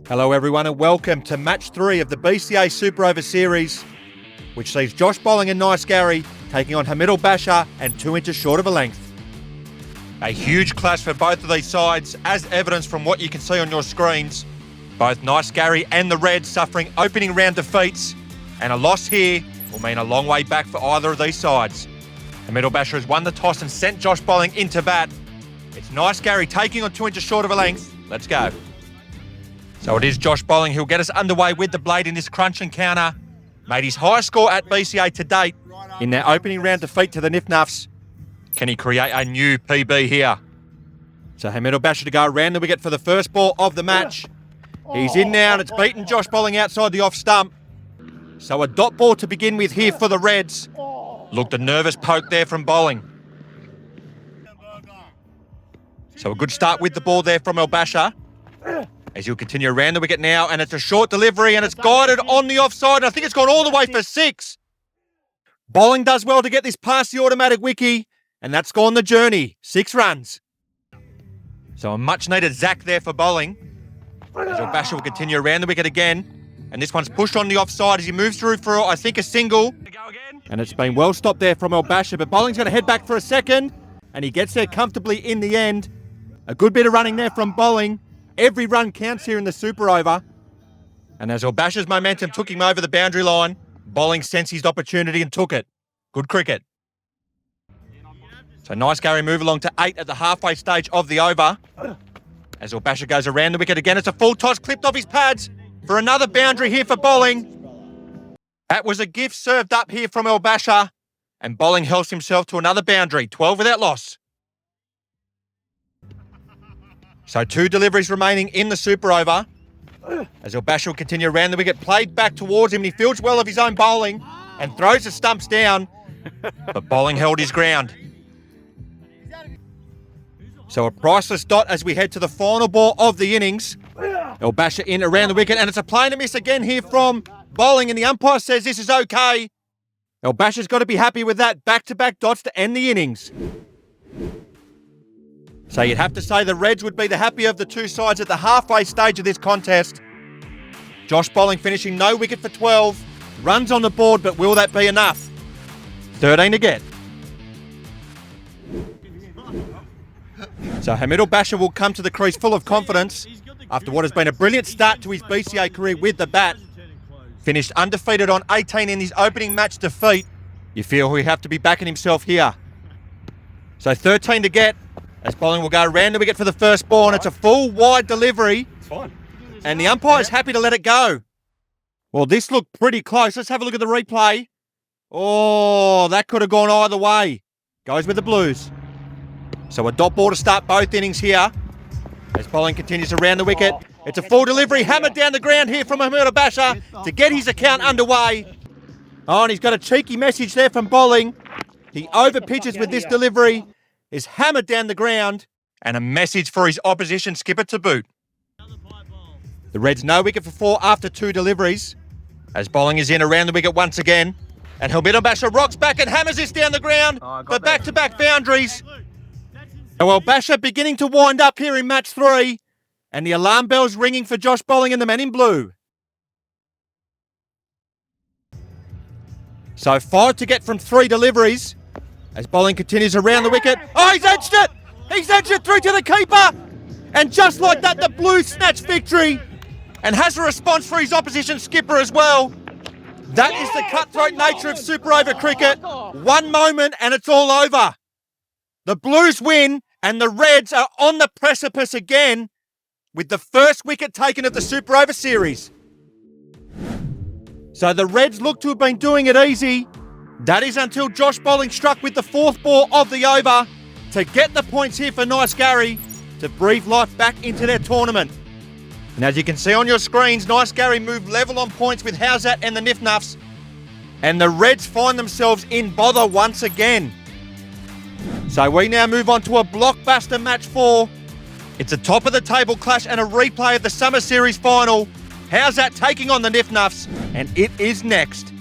Hello everyone and welcome to match 3 of the BCA Super Over Series, which sees Josh Bolling and Nice Gary taking on Hamid Elbasha and 2 inches short of a length. A huge clash for both of these sides, as evidenced from what you can see on your screens. Both Nice Gary and the Reds suffering opening round defeats, and a loss here will mean a long way back for either of these sides. Hamid Elbasha has won the toss and sent Josh Bolling into bat. It's Nice Gary taking on 2 inches short of a length. Let's go. So it is Josh Bolling who'll get us underway with the blade in this crunch encounter. Made his highest score at BCA to date in their opening round defeat to the NIFF NUFFS. Can he create a new PB here? So Hamid Elbasha to go around the wicket for the first ball of the match. He's in now and it's beaten Josh Bolling outside the off stump. So a dot ball to begin with here for the Reds. Looked a nervous poke there from Bolling. So a good start with the ball there from Elbasha. As he'll continue around the wicket now, and it's a short delivery, and it's guided on the offside, and I think it's gone all the way for 6. Bolling does well to get this past the automatic wiki, and that's gone the journey. 6 runs. So a much-needed zack there for Bolling. As Elbasha will continue around the wicket again, and this one's pushed on the offside as he moves through for, I think, a single. And it's been well stopped there from Elbasha, but Bolling's going to head back for a second, and he gets there comfortably in the end. A good bit of running there from Bolling. Every run counts here in the Super Over. And as Elbasha's momentum took him over the boundary line, Bolling sensed his opportunity and took it. Good cricket. So Nice Gary move along to 8 at the halfway stage of the over. As Elbasha goes around the wicket again, it's a full toss clipped off his pads for another boundary here for Bolling. That was a gift served up here from Elbasha, and Bolling helps himself to another boundary, 12 without loss. So 2 deliveries remaining in the Super Over. As Elbasha will continue around the wicket, played back towards him, and he fields well of his own bowling and throws the stumps down, but Bolling held his ground. So a priceless dot as we head to the final ball of the innings. Elbasha in around the wicket, and it's a play to miss again here from Bolling, and the umpire says this is okay. Elbasha's got to be happy with that. Back-to-back dots to end the innings. So you'd have to say the Reds would be the happier of the two sides at the halfway stage of this contest. Josh Bolling finishing no wicket for 12. Runs on the board, but will that be enough? 13 to get. So Hamid Elbasha will come to the crease full of confidence after what has been a brilliant start to his BCA career with the bat. Finished undefeated on 18 in his opening match defeat. You feel he'll have to be backing himself here. So 13 to get. As Bolling will go around the wicket for the first ball, and it's a full wide delivery. It's fine. And the umpire's happy to let it go. Well, this looked pretty close. Let's have a look at the replay. Oh, that could have gone either way. Goes with the Blues. So a dot ball to start both innings here. As Bolling continues around the wicket. It's a full delivery, hammered down the ground here from Hamid Elbasha to get his account underway. Oh, and he's got a cheeky message there from Bolling. He over pitches with this delivery. Is hammered down the ground, and a message for his opposition skipper to boot. The Reds no wicket for 4 after 2 deliveries, as Bolling is in around the wicket once again, and Hamid Elbasha rocks back and hammers this down the ground for back-to-back boundaries. Now Elbasha beginning to wind up here in match 3, and the alarm bell's ringing for Josh Bolling and the men in blue. So 5 to get from 3 deliveries. As Bolling continues around the wicket. Oh, he's edged it! He's edged it through to the keeper! And just like that, the Blues snatch victory and has a response for his opposition skipper as well. That is the cutthroat nature of Super Over cricket. One moment and it's all over. The Blues win and the Reds are on the precipice again with the first wicket taken of the Super Over series. So the Reds look to have been doing it easy. That is until Josh Bolling struck with the 4th ball of the over to get the points here for Nice Gary to breathe life back into their tournament. And as you can see on your screens, Nice Gary moved level on points with HOWZAT and the NIFF NUFFS. And the Reds find themselves in bother once again. So we now move on to a blockbuster match 4. It's a top of the table clash and a replay of the Summer Series final HOWZAT taking on the NIFF NUFFS, and it is next.